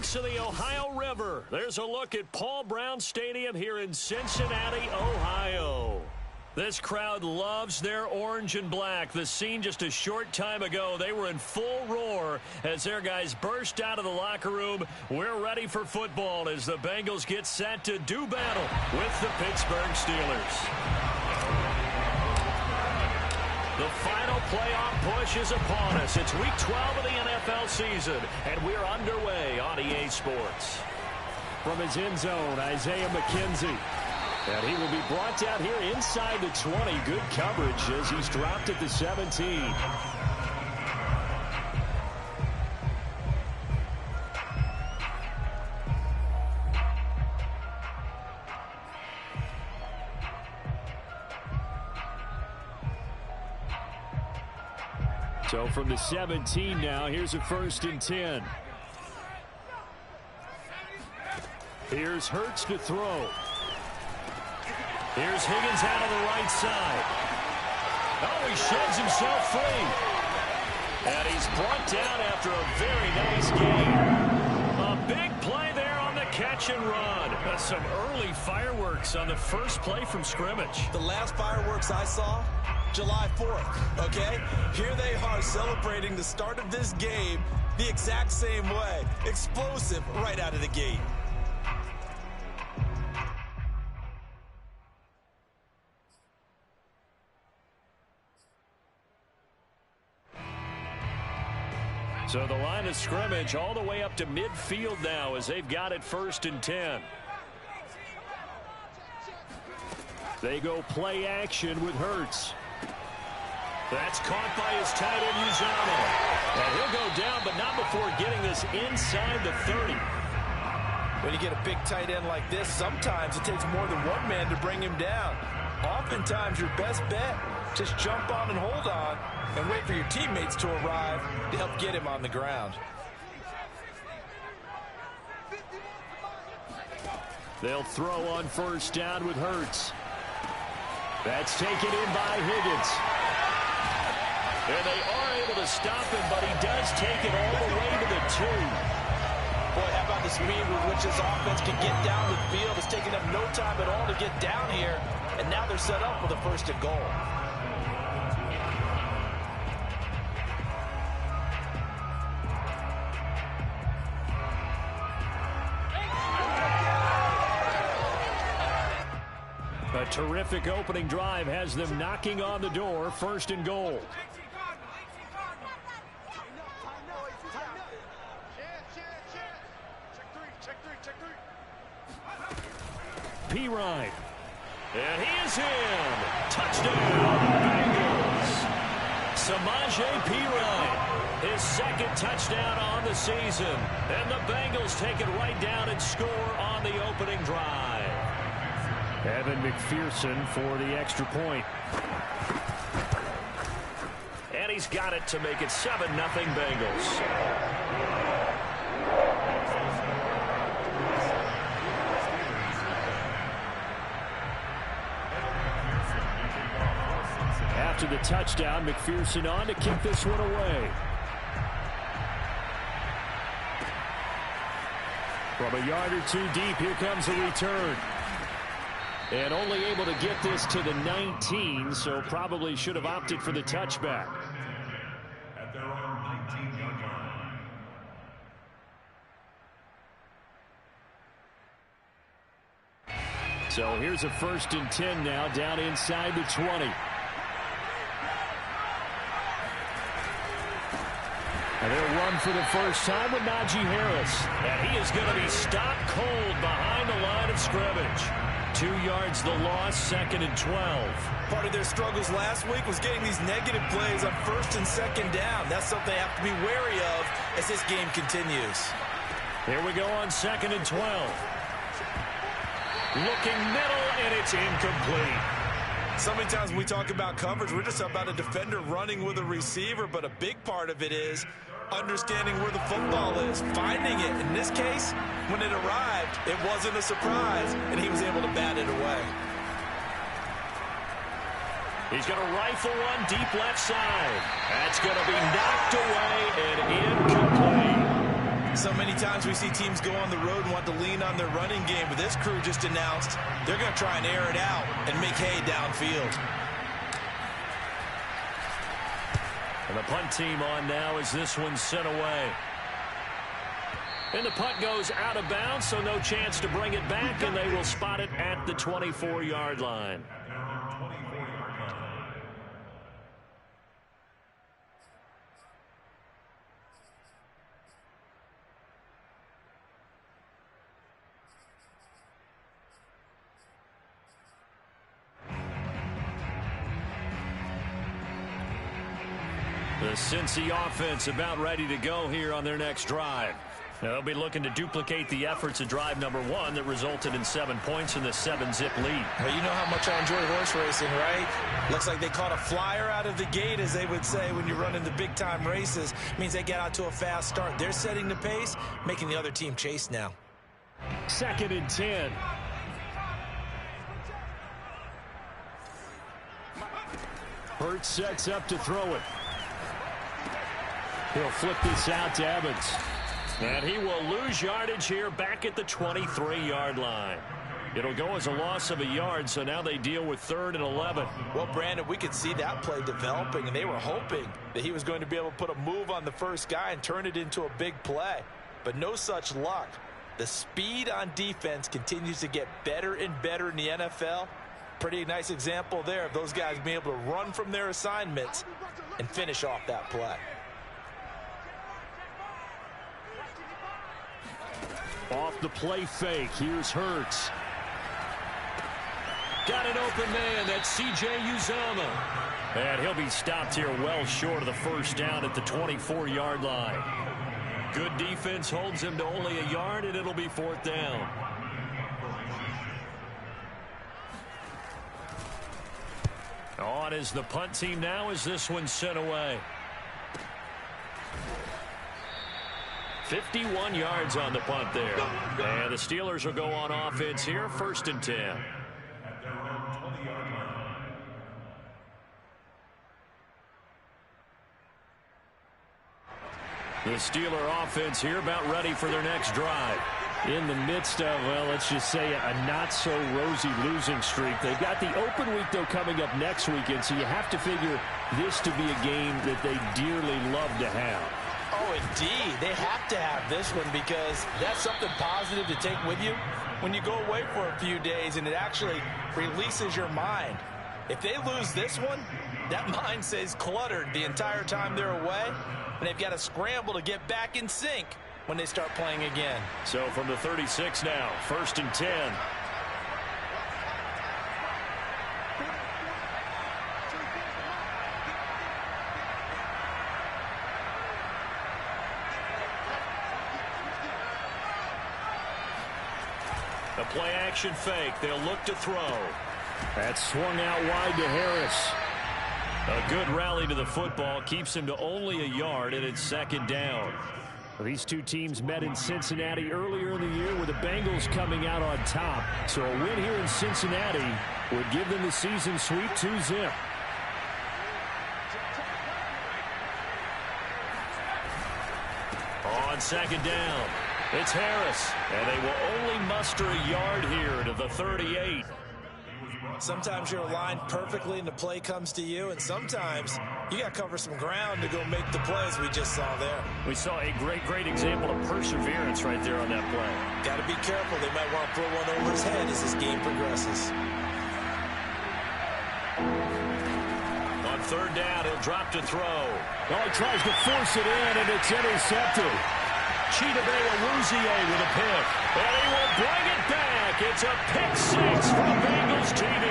banks of the Ohio River. There's a look at Paul Brown Stadium here in Cincinnati, Ohio. This crowd loves their orange and black. The scene just a short time ago, they were in full roar as their guys burst out of the locker room. We're ready for football as the Bengals get set to do battle with the Pittsburgh Steelers. The final playoff push is upon us. It's week 12 of the NFL season, and we're underway on EA Sports. From his end zone, Isaiah McKenzie. And he will be brought down here inside the 20. Good coverage as he's dropped at the 17. So from the 17 now, here's a 1st and 10. Here's Hurts to throw. Here's Higgins out on the right side. Oh, he sheds himself free. And he's brought down after a very nice game. A big play there on the catch and run. Some early fireworks on the first play from scrimmage. The last fireworks I saw, July 4th, okay? Here they are celebrating the start of this game the exact same way. Explosive right out of the gate. So the line of scrimmage all the way up to midfield now as they've got it 1st and 10. They go play action with Hurts. That's caught by his tight end, Uzama. And he'll go down, but not before getting this inside the 30. When you get a big tight end like this, sometimes it takes more than one man to bring him down. Oftentimes, your best bet, just jump on and hold on and wait for your teammates to arrive to help get him on the ground. They'll throw on 1st down with Hurts. That's taken in by Higgins. And they are able to stop him, but he does take it all the way to the 2. Boy, how about the speed with which this offense can get down the field? It's taking them no time at all to get down here, and now they're set up with a 1st and goal. A terrific opening drive has them knocking on the door. 1st and goal. P-Ryan. And he is in. Touchdown, Bengals. Samaje P-Ryan. His 2nd touchdown on the season. And the Bengals take it right down and score on the opening drive. Evan McPherson for the extra point. And he's got it to make it 7-0 Bengals. After the touchdown, McPherson on to kick this one away. From a yard or 2 deep, here comes a return. And only able to get this to the 19, so probably should have opted for the touchback. At their own 19-yard line. So here's a 1st and 10 now, down inside the 20. And they'll run for the first time with Najee Harris. And he is going to be stopped cold behind the line of scrimmage. 2 yards the loss, 2nd and 12. Part of their struggles last week was getting these negative plays on 1st and 2nd down. That's something they have to be wary of as this game continues. Here we go on 2nd and 12. Looking middle, and it's incomplete. So many times when we talk about coverage, we're just about a defender running with a receiver, but a big part of it is understanding where the football is, finding it. In this case, when it arrived, it wasn't a surprise, and he was able to bat it away. He's going to rifle one deep left side. That's going to be knocked away and incomplete. So many times we see teams go on the road and want to lean on their running game, but this crew just announced they're going to try and air it out and make hay downfield. And the punt team on now as this one's sent away. And the punt goes out of bounds, so no chance to bring it back, and they will spot it at the 24-yard line. The Cincy offense about ready to go here on their next drive. They'll be looking to duplicate the efforts of drive number 1 that resulted in 7 points in the 7-zip lead. Well, you know how much I enjoy horse racing, right? Looks like they caught a flyer out of the gate, as they would say when you're running the big-time races. It means they get out to a fast start. They're setting the pace, making the other team chase now. 2nd and 10. Hurts sets up to throw it. He'll flip this out to Evans. And he will lose yardage here back at the 23-yard line. It'll go as a loss of a yard, so now they deal with 3rd and 11. Well, Brandon, we could see that play developing, and they were hoping that he was going to be able to put a move on the first guy and turn it into a big play. But no such luck. The speed on defense continues to get better and better in the NFL. Pretty nice example there of those guys being able to run from their assignments and finish off that play. Off the play fake, here's Hurts. Got an open man, that's C.J. Uzomah. And he'll be stopped here well short of the first down at the 24-yard line. Good defense holds him to only a yard, and it'll be 4th down. On is the punt team now as this one's sent away. 51 yards on the punt there. And the Steelers will go on offense here, 1st and 10. The Steeler offense here about ready for their next drive. In the midst of, well, let's just say a not-so-rosy losing streak. They've got the open week, though, coming up next weekend, so you have to figure this to be a game that they dearly love to have. Oh, indeed. They have to have this one because that's something positive to take with you when you go away for a few days, and it actually releases your mind. If they lose this one, that mind stays cluttered the entire time they're away, and they've got to scramble to get back in sync when they start playing again. So from the 36 now, 1st and 10. A play-action fake. They'll look to throw. That's swung out wide to Harris. A good rally to the football keeps him to only a yard, and it's 2nd down. These two teams met in Cincinnati earlier in the year with the Bengals coming out on top. So a win here in Cincinnati would give them the season sweep 2-zip. On 2nd down, it's Harris, and they will only muster a yard here to the 38. Sometimes you're aligned perfectly and the play comes to you, and sometimes you got to cover some ground to go make the plays we just saw there. We saw a great example of perseverance right there on that play. Got to be careful. They might want to throw one over his head as this game progresses. On 3rd down, he'll drop to throw. Oh, he tries to force it in, and it's intercepted. Chidobe-Awuzie with a pick. And he will bring it back. It's a pick 6 from Bengals TV.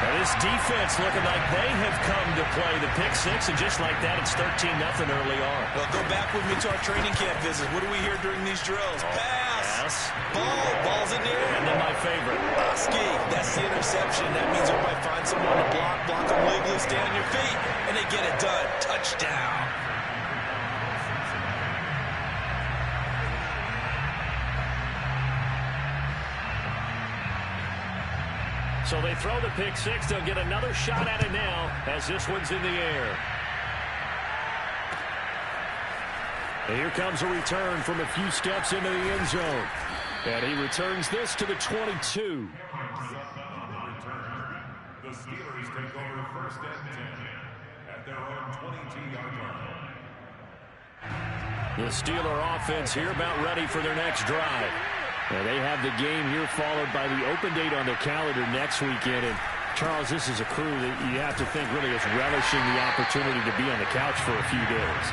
Now this defense looking like they have come to play the pick 6, and just like that, it's 13-0 early on. Well, go back with me to our training camp visit. What do we hear during these drills? Pass. Ball's in the air. And then my favorite. Oski. That's the interception. That means everybody finds someone to block them legally, stay on your feet, and they get it done. Touchdown. So they throw the pick 6. They'll get another shot at it now as this one's in the air. And here comes a return from a few steps into the end zone. And he returns this to the 22. The Steelers take over first and 10 at their own 22-yard line. The Steeler offense here about ready for their next drive. And they have the game here followed by the open date on the calendar next weekend. And Charles, this is a crew that you have to think really is relishing the opportunity to be on the couch for a few days.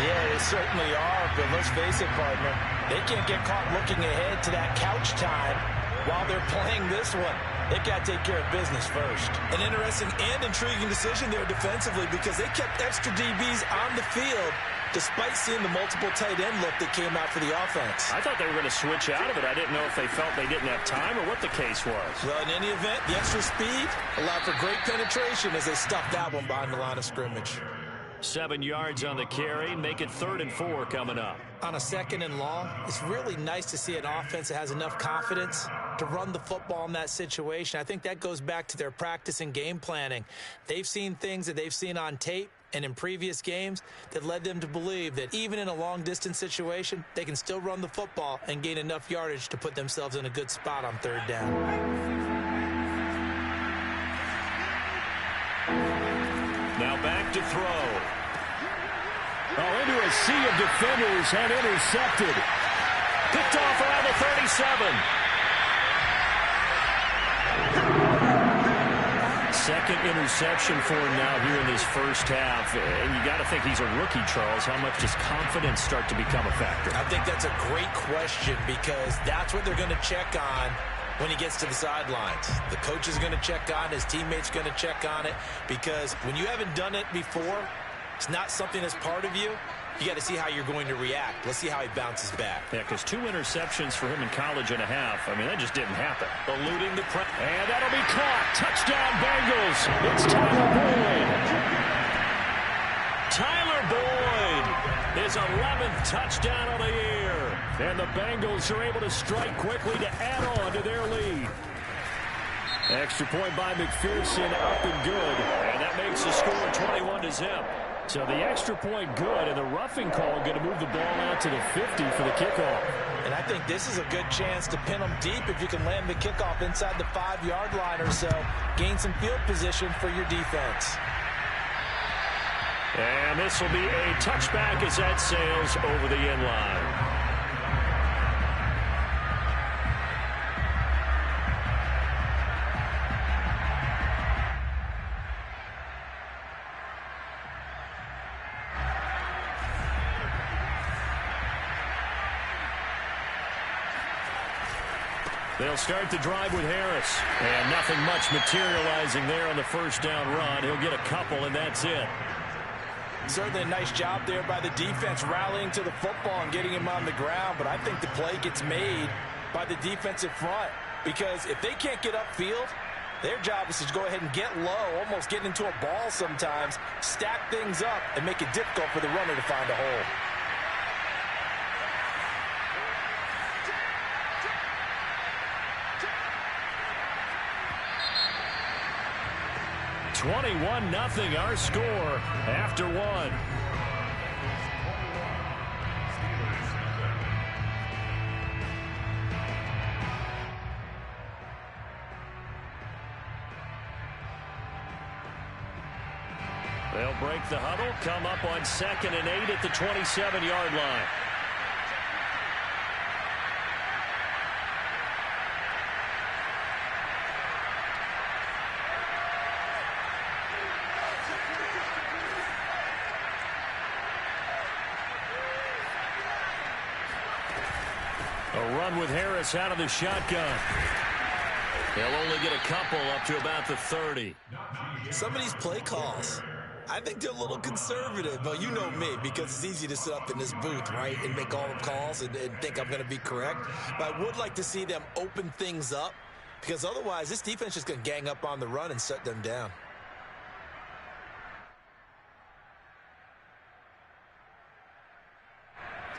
Yeah, they certainly are, but let's face it, partner. They can't get caught looking ahead to that couch time while they're playing this one. They got to take care of business first. An interesting and intriguing decision there defensively because they kept extra DBs on the field despite seeing the multiple tight end look that came out for the offense. I thought they were going to switch out of it. I didn't know if they felt they didn't have time or what the case was. Well, in any event, the extra speed allowed for great penetration as they stuffed that one behind the line of scrimmage. 7 yards on the carry. Make it 3rd and 4 coming up. On a 2nd and long, it's really nice to see an offense that has enough confidence to run the football in that situation. I think that goes back to their practice and game planning. They've seen things that they've seen on tape and in previous games that led them to believe that even in a long-distance situation, they can still run the football and gain enough yardage to put themselves in a good spot on 3rd down. Now back to throw. Oh, into a sea of defenders and intercepted. Picked off around the 37. Second interception for him now here in this first half. And you got to think he's a rookie, Charles. How much does confidence start to become a factor? I think that's a great question because that's what they're going to check on when he gets to the sidelines. The coach is going to check on it. His teammates going to check on it because when you haven't done it before, it's not something that's part of you. You got to see how you're going to react. Let's see how he bounces back. Yeah, because 2 interceptions for him in college and a half. I mean, that just didn't happen. Eluding the press. And that'll be caught. Touchdown, Bengals. It's Tyler Boyd. Tyler Boyd, his 11th touchdown of the year. And the Bengals are able to strike quickly to add on to their lead. Extra point by McPherson, up and good. And that makes the score 21-0. So the extra point good, and the roughing call going to move the ball out to the 50 for the kickoff. And I think this is a good chance to pin them deep if you can land the kickoff inside the 5-yard line or so. Gain some field position for your defense. And this will be a touchback as that sails over the end line. They'll start the drive with Harris. And nothing much materializing there on the first down run. He'll get a couple, and that's it. Certainly a nice job there by the defense rallying to the football and getting him on the ground. But I think the play gets made by the defensive front. Because if they can't get upfield, their job is to go ahead and get low, almost get into a ball sometimes, stack things up, and make it difficult for the runner to find a hole. 21-0 our score after 1. They'll break the huddle, come up on 2nd and 8 at the 27-yard line. A run with Harris out of the shotgun. They'll only get a couple up to about the 30. Some of these play calls, I think they're a little conservative, but you know me, because it's easy to sit up in this booth, right, and make all the calls and think I'm going to be correct. But I would like to see them open things up, because otherwise this defense is going to gang up on the run and shut them down.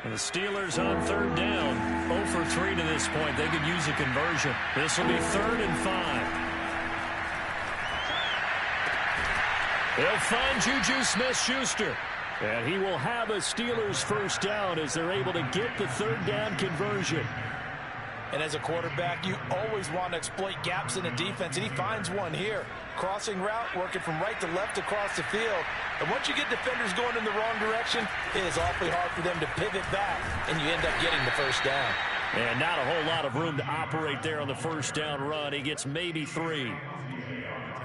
And the Steelers on 3rd down. 0 for 3 to this point. They could use a conversion. This will be 3rd and 5. They'll find Juju Smith-Schuster. And he will have a Steelers first down as they're able to get the third down conversion. And as a quarterback, you always want to exploit gaps in the defense, and he finds one here. Crossing route, working from right to left across the field. And once you get defenders going in the wrong direction, it is awfully hard for them to pivot back, and you end up getting the first down. And not a whole lot of room to operate there on the first down run. He gets maybe 3.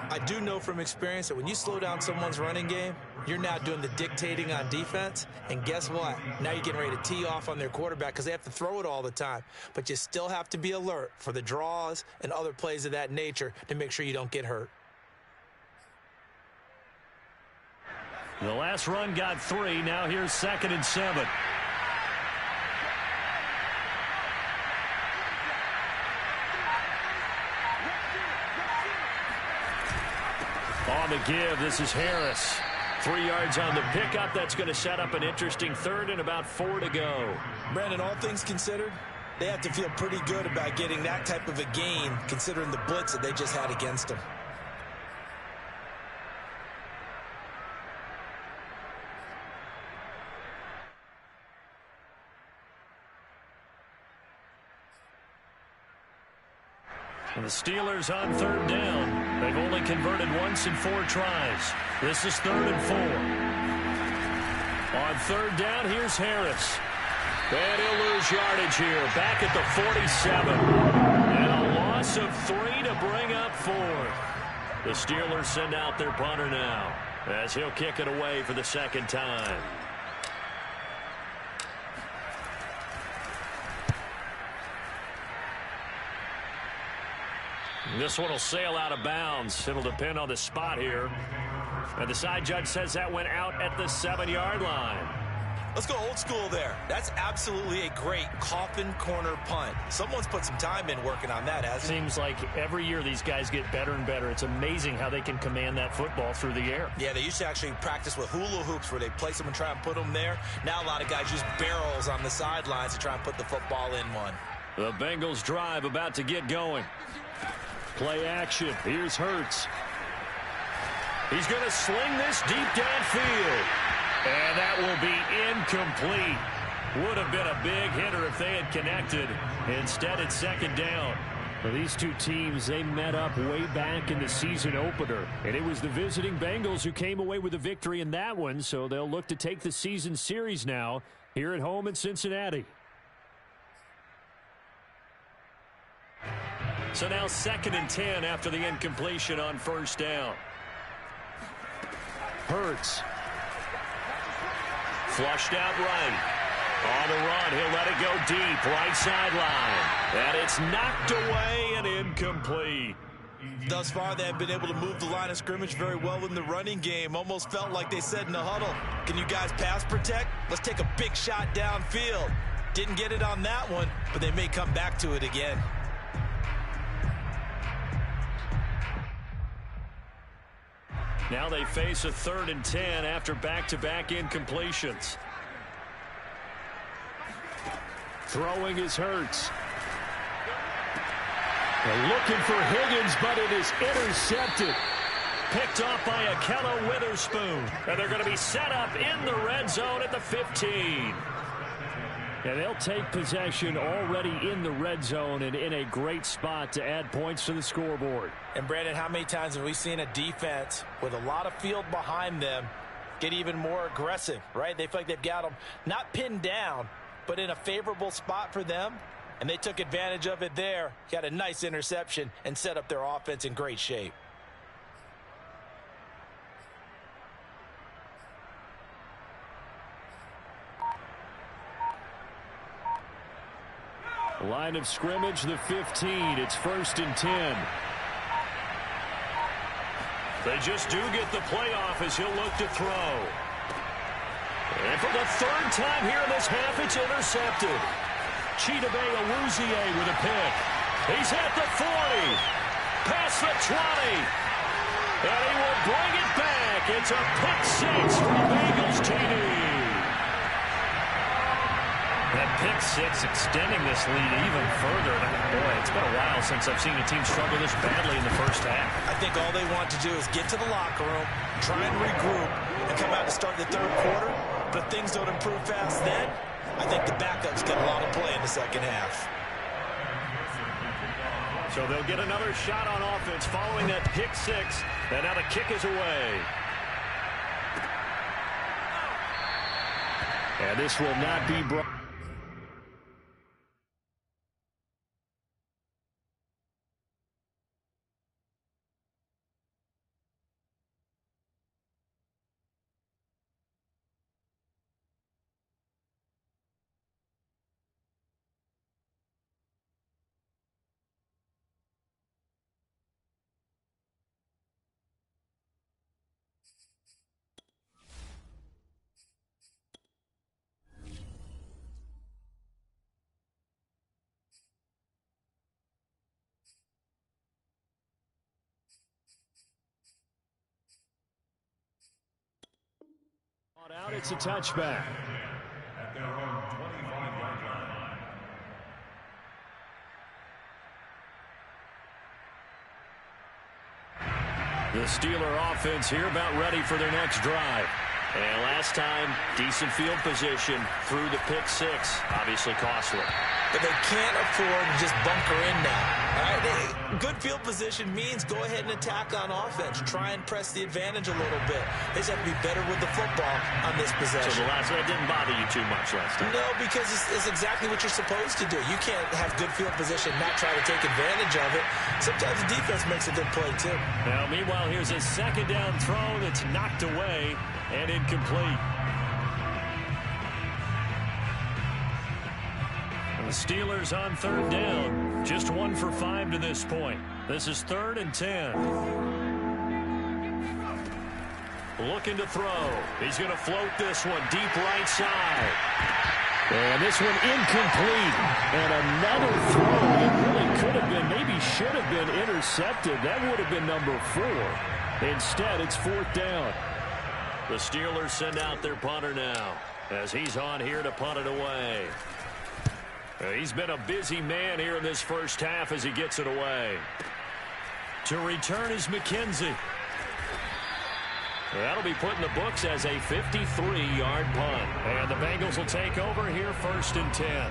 I do know from experience that when you slow down someone's running game, you're now doing the dictating on defense. And guess what? Now you're getting ready to tee off on their quarterback because they have to throw it all the time. But you still have to be alert for the draws and other plays of that nature to make sure you don't get hurt. The last run got 3. Now here's 2nd and 7. On the give, this is Harris. 3 yards on the pickup. That's going to set up an interesting third and about 4 to go. Brandon, all things considered, they have to feel pretty good about getting that type of a gain considering the blitz that they just had against them. And the Steelers on third down. They've only converted once in 4 tries. This is 3rd and 4. On third down, here's Harris. And he'll lose yardage here. Back at the 47. And a loss of 3 to bring up 4th. The Steelers send out their punter now as he'll kick it away for the 2nd time. This one will sail out of bounds. It'll depend on the spot here. And the side judge says that went out at the 7-yard line. Let's go old school there. That's absolutely a great coffin corner punt. Someone's put some time in working on that, hasn't it? Seems like every year these guys get better and better. It's amazing how they can command that football through the air. Yeah, they used to actually practice with hula hoops where they place them and try and put them there. Now a lot of guys use barrels on the sidelines to try and put the football in one. The Bengals drive about to get going. Play action. Here's Hurts. He's going to sling this deep downfield. And that will be incomplete. Would have been a big hitter if they had connected. Instead, it's 2nd down. Well, these two teams, they met up way back in the season opener. And it was the visiting Bengals who came away with a victory in that one. So they'll look to take the season series now here at home in Cincinnati. So now 2nd and 10 after the incompletion on first down. Hurts. Flushed out right. On the run, he'll let it go deep, right sideline. And it's knocked away and incomplete. Thus far, they have been able to move the line of scrimmage very well in the running game. Almost felt like they said in the huddle, can you guys pass protect? Let's take a big shot downfield. Didn't get it on that one, but they may come back to it again. Now they face a 3rd and 10 after back-to-back incompletions. Throwing is Hurts. They're looking for Higgins, but it is intercepted. Picked off by Akello Witherspoon. And they're going to be set up in the red zone at the 15. And they'll take possession already in the red zone and in a great spot to add points to the scoreboard. And, Brandon, how many times have we seen a defense with a lot of field behind them get even more aggressive, right? They feel like they've got them not pinned down, but in a favorable spot for them. And they took advantage of it there, got a nice interception, and set up their offense in great shape. Line of scrimmage, the 15. It's 1st and 10. They just do get the playoff as he'll look to throw. And for the 3rd time here in this half, it's intercepted. Chidobe Awuzie with a pick. He's at the 40. Past the 20. And he will bring it back. It's a pick 6 for the Bengals TD. That pick 6 extending this lead even further. Boy, it's been a while since I've seen a team struggle this badly in the first half. I think all they want to do is get to the locker room, try and regroup, and come out to start the third quarter. But if things don't improve fast then, I think the backups get a lot of play in the second half. So they'll get another shot on offense following that pick six. And now the kick is away. And this will not be brought. Out, it's a touchback. At their own 25-yard line. The Steeler offense here about ready for their next drive. And last time, decent field position through the pick six. Obviously costly. But they can't afford to just bunker in now. All right? Good field position means go ahead and attack on offense. Try and press the advantage a little bit. They just have to be better with the football on this possession. So the last one didn't bother you too much last time? No, because it's exactly what you're supposed to do. You can't have good field position and not try to take advantage of it. Sometimes the defense makes a good play, too. Now, meanwhile, here's a second down throw that's knocked away and incomplete. The Steelers on third down. Just 1 for 5 to this point. This is 3rd and 10. Looking to throw. He's going to float this one deep right side. And this one incomplete. And another throw that really could have been, maybe should have been intercepted. That would have been number 4. Instead, it's 4th down. The Steelers send out their punter now as he's on here to punt it away. He's been a busy man here in this first half as he gets it away. To return is McKenzie. That'll be put in the books as a 53-yard punt. And the Bengals will take over here 1st and 10.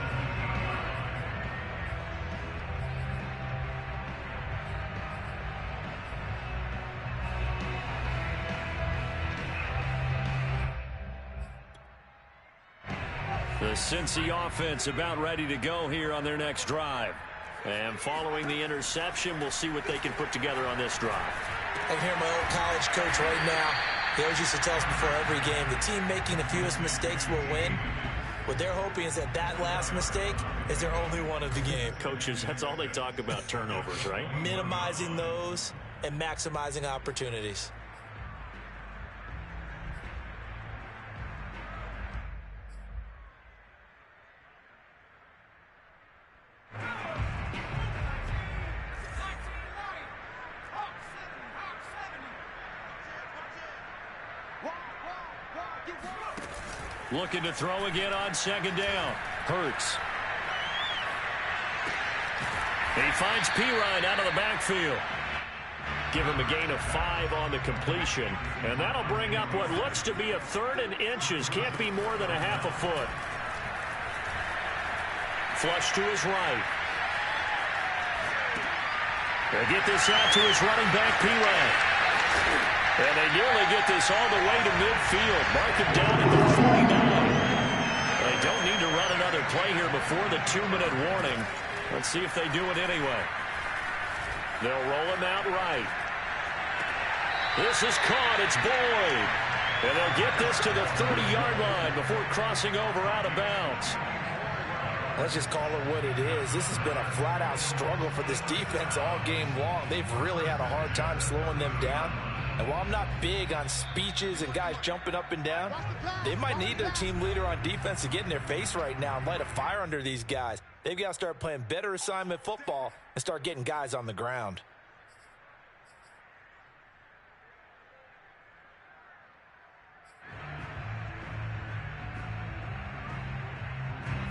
The Cincy offense about ready to go here on their next drive. And following the interception, we'll see what they can put together on this drive. I can hear my old college coach right now. He always used to tell us before every game, the team making the fewest mistakes will win. What they're hoping is that that last mistake is their only one of the game. Coaches, that's all they talk about, turnovers, right? Minimizing those and maximizing opportunities. Looking to throw again on 2nd down. Hurts. He finds Pirine out of the backfield. Give him a gain of 5 on the completion. And that'll bring up what looks to be a 3rd and inches. Can't be more than a half a foot. Flush to his right. They'll get this out to his running back, Pirine. And they nearly get this all the way to midfield. Mark him down at the 49. They don't need to run another play here before the 2-minute warning. Let's see if they do it anyway. They'll roll him out right. This is caught. It's Boyd. And they'll get this to the 30-yard line before crossing over out of bounds. Let's just call it what it is. This has been a flat-out struggle for this defense all game long. They've really had a hard time slowing them down. And while I'm not big on speeches and guys jumping up and down, they might need their team leader on defense to get in their face right now and light a fire under these guys. They've got to start playing better assignment football and start getting guys on the ground.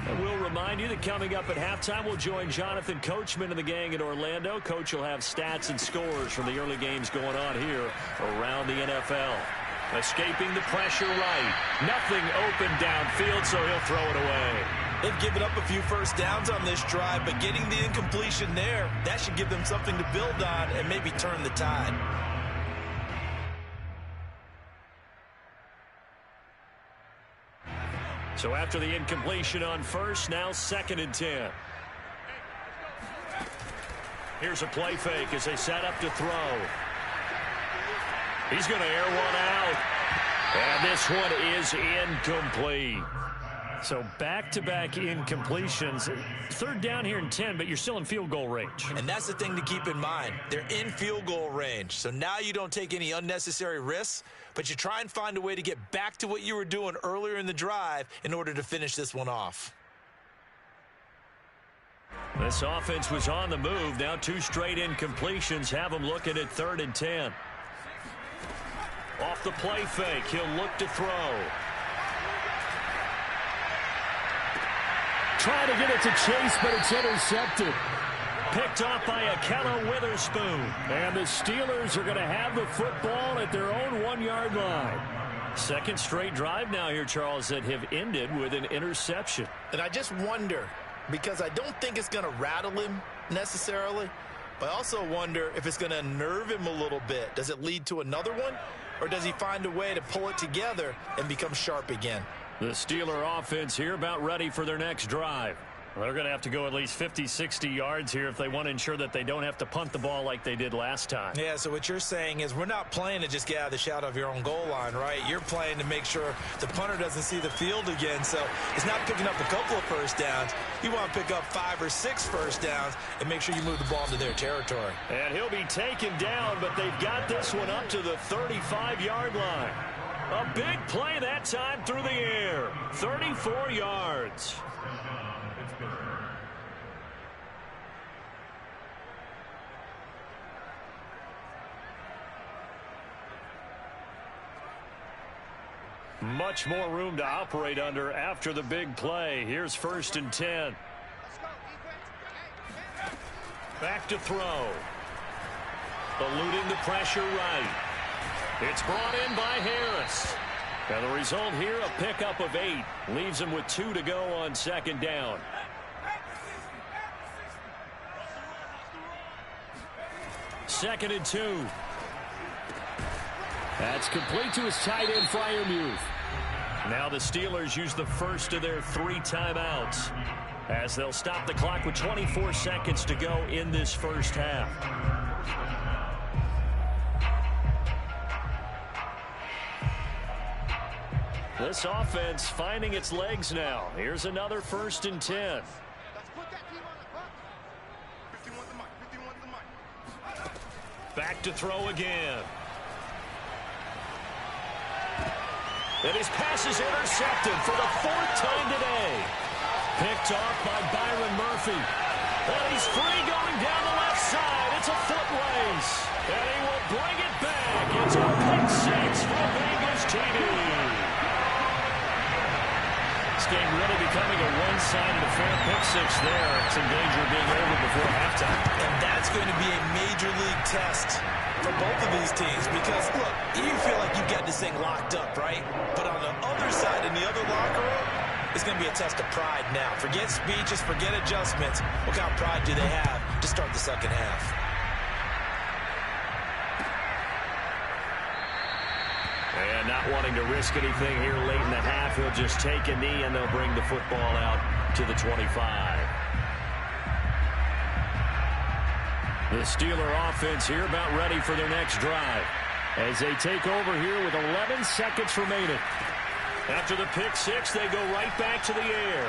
And we'll remind you that coming up at halftime, we'll join Jonathan Coachman and the gang in Orlando. Coach will have stats and scores from the early games going on here around the NFL. Escaping the pressure right. Nothing open downfield, so he'll throw it away. They've given up a few first downs on this drive, but getting the incompletion there, that should give them something to build on and maybe turn the tide. So after the incompletion on first, now 2nd and 10. Here's a play fake as they set up to throw. He's going to air one out. And this one is incomplete. So back-to-back incompletions. 3rd down here and 10, but you're still in field goal range. And that's the thing to keep in mind. They're in field goal range. So now you don't take any unnecessary risks, but you try and find a way to get back to what you were doing earlier in the drive in order to finish this one off. This offense was on the move. Now 2 straight incompletions have them looking at 3rd and 10. Off the play fake, he'll look to throw. Trying to get it to Chase, but it's intercepted. Picked off by Akella Witherspoon. And the Steelers are going to have the football at their own 1-yard line. 2nd straight drive now here, Charles, that have ended with an interception. And I just wonder, because I don't think it's going to rattle him necessarily, but I also wonder if it's going to unnerve him a little bit. Does it lead to another one, or does he find a way to pull it together and become sharp again? The Steeler offense here about ready for their next drive. Well, they're going to have to go at least 50, 60 yards here if they want to ensure that they don't have to punt the ball like they did last time. Yeah, so what you're saying is we're not playing to just get out of the shadow of your own goal line, right? You're playing to make sure the punter doesn't see the field again. So it's not picking up a couple of first downs. You want to pick up 5 or 6 first downs and make sure you move the ball into their territory. And he'll be taken down, but they've got this one up to the 35-yard line. A big play that time through the air. 34 yards. Much more room to operate under after the big play. Here's 1st and 10. Back to throw. Eluding the pressure right. It's brought in by Harris. And the result here, a pickup of 8. Leaves him with 2 to go on 2nd down. Second and 2. That's complete to his tight end, Freiermuth. Now the Steelers use the first of their 3 timeouts as they'll stop the clock with 24 seconds to go in this first half. This offense finding its legs now. Here's another 1st and 10. Back to throw again. And his pass is intercepted for the 4th time today. Picked off by Byron Murphy. And he's free going down the left side. It's a foot race. And he will bring it back. It's a pick 6 for Bengals TD. This game really becoming a one-sided affair. Pick 6 there. It's in danger of being over before halftime. And that's going to be a major league test for both of these teams because, look, you feel like you've got this thing locked up, right? But on the other side, in the other locker room, it's going to be a test of pride now. Forget speeches, forget adjustments. What kind of pride do they have to start the second half? And not wanting to risk anything here late in the half, he'll just take a knee and they'll bring the football out to the 25. The Steeler offense here about ready for their next drive as they take over here with 11 seconds remaining. After the pick 6, they go right back to the air.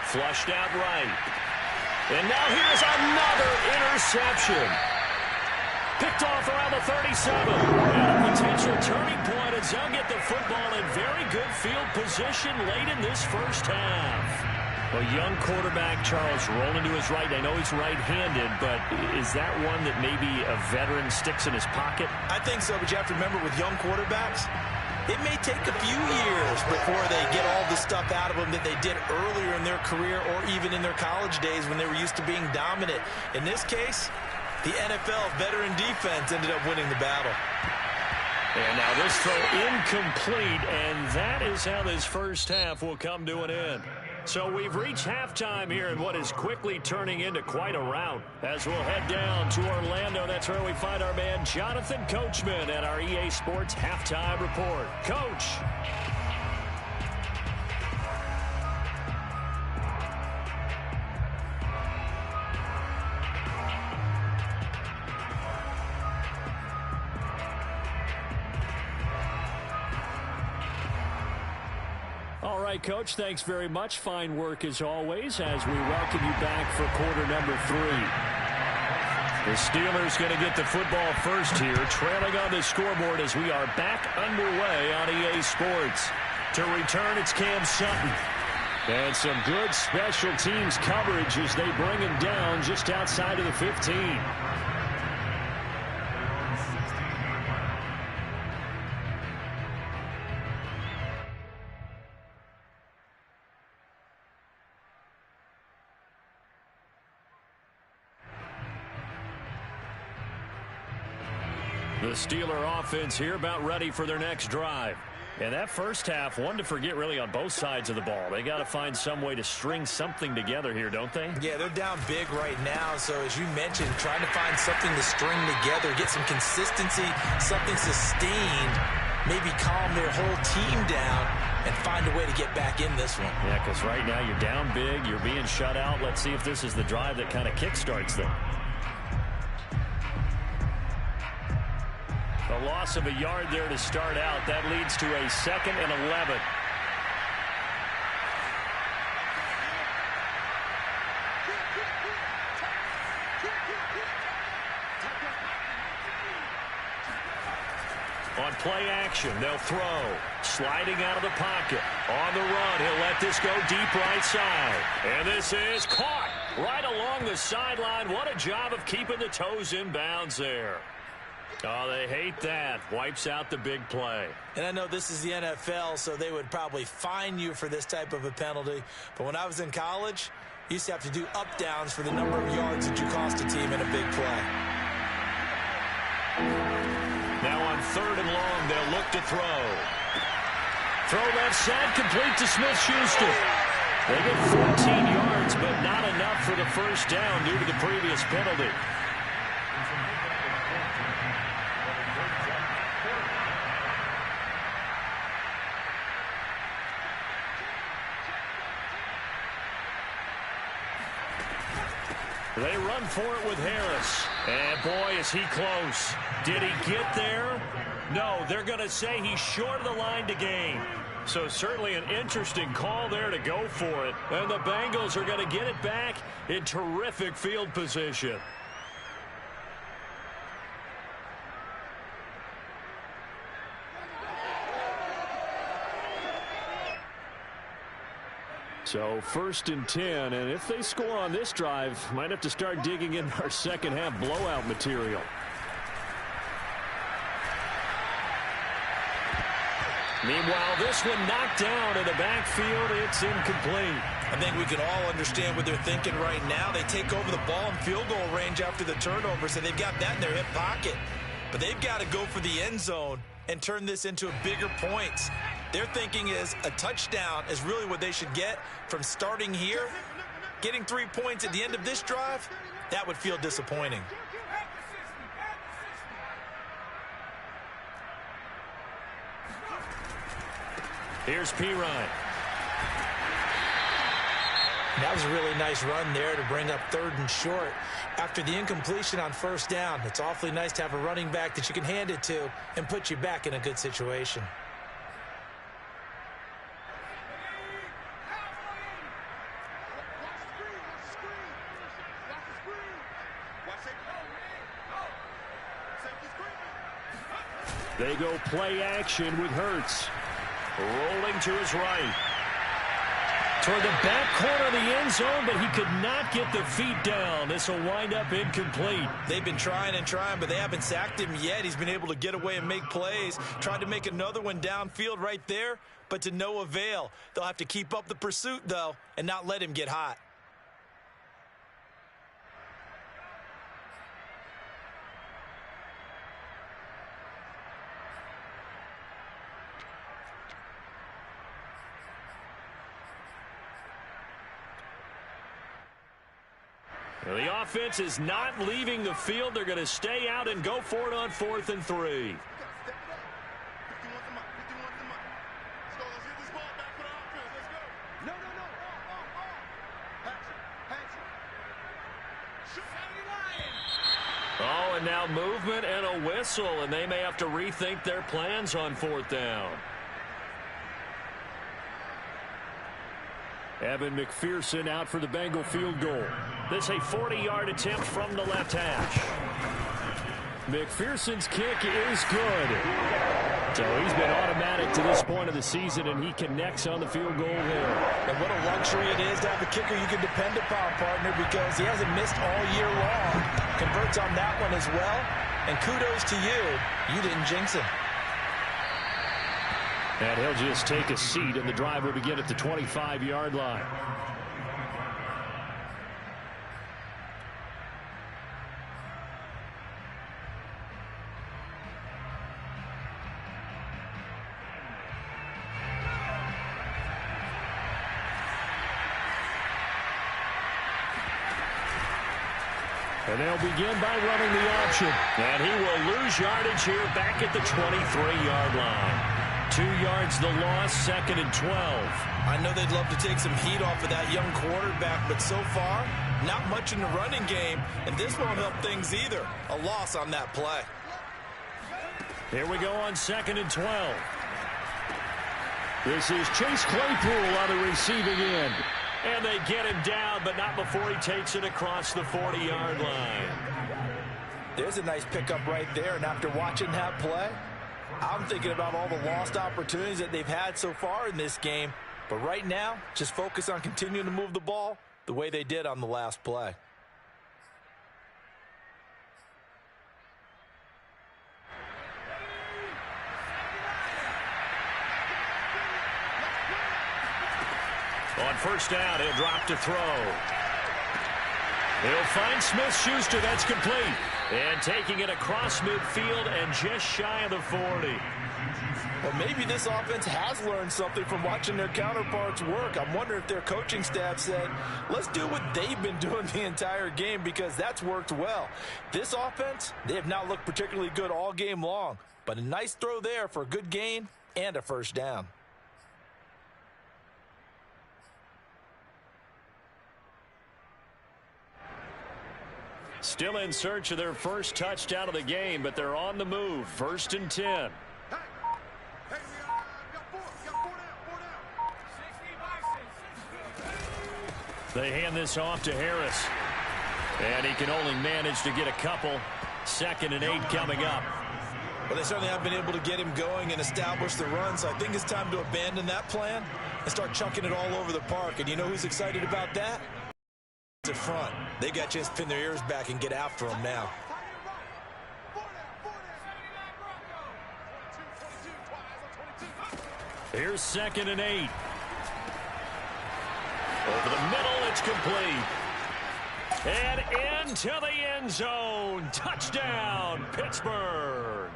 Flushed out right. And now here's another interception. Picked off around the 37. And a potential turning point as they'll get the football in very good field position late in this first half. A young quarterback, Charles, rolling to his right. I know he's right-handed, but is that one that maybe a veteran sticks in his pocket? I think so, but you have to remember with young quarterbacks, it may take a few years before they get all the stuff out of them that they did earlier in their career or even in their college days when they were used to being dominant. In this case, the NFL veteran defense ended up winning the battle. And now this throw incomplete, and that is how this first half will come to an end. So we've reached halftime here in what is quickly turning into quite a rout. As we'll head down to Orlando, that's where we find our man Jonathan Coachman at our EA Sports Halftime Report. Coach. All right, Coach, thanks very much. Fine work as always as we welcome you back for quarter number 3. The Steelers going to get the football first here, trailing on the scoreboard as we are back underway on EA Sports. To return, it's Cam Sutton. And some good special teams coverage as they bring him down just outside of the 15. The Steeler offense here about ready for their next drive. And that first half, one to forget really on both sides of the ball. They got to find some way to string something together here, don't they? Yeah, they're down big right now. So as you mentioned, trying to find something to string together, get some consistency, something sustained, maybe calm their whole team down and find a way to get back in this one. Yeah, because right now you're down big, you're being shut out. Let's see if this is the drive that kind of kickstarts them. A loss of a yard there to start out. That leads to a 2nd and 11. On play action, they'll throw. Sliding out of the pocket. On the run, he'll let this go deep right side. And this is caught right along the sideline. What a job of keeping the toes in bounds there. Oh, they hate that. Wipes out the big play. And I know this is the NFL, so they would probably fine you for this type of a penalty. But when I was in college, you used to have to do up-downs for the number of yards that you cost a team in a big play. Now on 3rd and long, they'll look to throw. Throw left side, complete to Smith-Schuster. They get 14 yards, but not enough for the first down due to the previous penalty. They run for it with Harris. And, boy, is he close. Did he get there? No, they're going to say he's short of the line to gain. So certainly an interesting call there to go for it. And the Bengals are going to get it back in terrific field position. So 1st and 10, and if they score on this drive, might have to start digging in our second half blowout material. Meanwhile, this one knocked down in the backfield. It's incomplete. I think we can all understand what they're thinking right now. They take over the ball in field goal range after the turnover, so they've got that in their hip pocket. But they've got to go for the end zone and turn this into a bigger points. Their thinking is a touchdown is really what they should get from starting here. Getting 3 points at the end of this drive, that would feel disappointing. Here's Pirine. That was a really nice run there to bring up 3rd and short. After the incompletion on 1st down, it's awfully nice to have a running back that you can hand it to and put you back in a good situation. They go play action with Hurts. Rolling to his right. Toward the back corner of the end zone, but he could not get the feet down. This will wind up incomplete. They've been trying and trying, but they haven't sacked him yet. He's been able to get away and make plays. Tried to make another one downfield right there, but to no avail. They'll have to keep up the pursuit, though, and not let him get hot. Well, the offense is not leaving the field. They're going to stay out and go for it on 4th and 3. Oh, and now movement and a whistle, and they may have to rethink their plans on 4th down. Evan McPherson out for the Bengal field goal. This a 40-yard attempt from the left hash. McPherson's kick is good. So he's been automatic to this point of the season, and he connects on the field goal there. And what a luxury it is to have a kicker you can depend upon, partner, because he hasn't missed all year long. Converts on that one as well. And kudos to you. You didn't jinx him. And he'll just take a seat, and the drive will begin at the 25-yard line. And they'll begin by running the option. And he will lose yardage here back at the 23-yard line. 2 yards the loss, 2nd and 12. I know they'd love to take some heat off of that young quarterback, but so far, not much in the running game, and this won't help things either. A loss on that play. Here we go on 2nd and 12. This is Chase Claypool on the receiving end. And they get him down, but not before he takes it across the 40-yard line. There's a nice pickup right there, and after watching that play, I'm thinking about all the lost opportunities that they've had so far in this game. But right now, just focus on continuing to move the ball the way they did on the last play. On 1st down, he'll drop to throw. He'll find Smith-Schuster. That's complete. And taking it across midfield and just shy of the 40. Well, maybe this offense has learned something from watching their counterparts work. I'm wondering if their coaching staff said, let's do what they've been doing the entire game, because that's worked well. This offense, they have not looked particularly good all game long, but a nice throw there for a good gain and a 1st down. Still in search of their first touchdown of the game, but they're on the move. 1st and 10. They hand this off to Harris. And he can only manage to get a couple. 2nd and 8 coming up. Well, they certainly have been able to get him going and establish the run, so I think it's time to abandon that plan and start chunking it all over the park. And you know who's excited about that? To front. They got a chance to pin their ears back and get after him now. Here's 2nd and 8. Over the middle, it's complete. And into the end zone. Touchdown, Pittsburgh.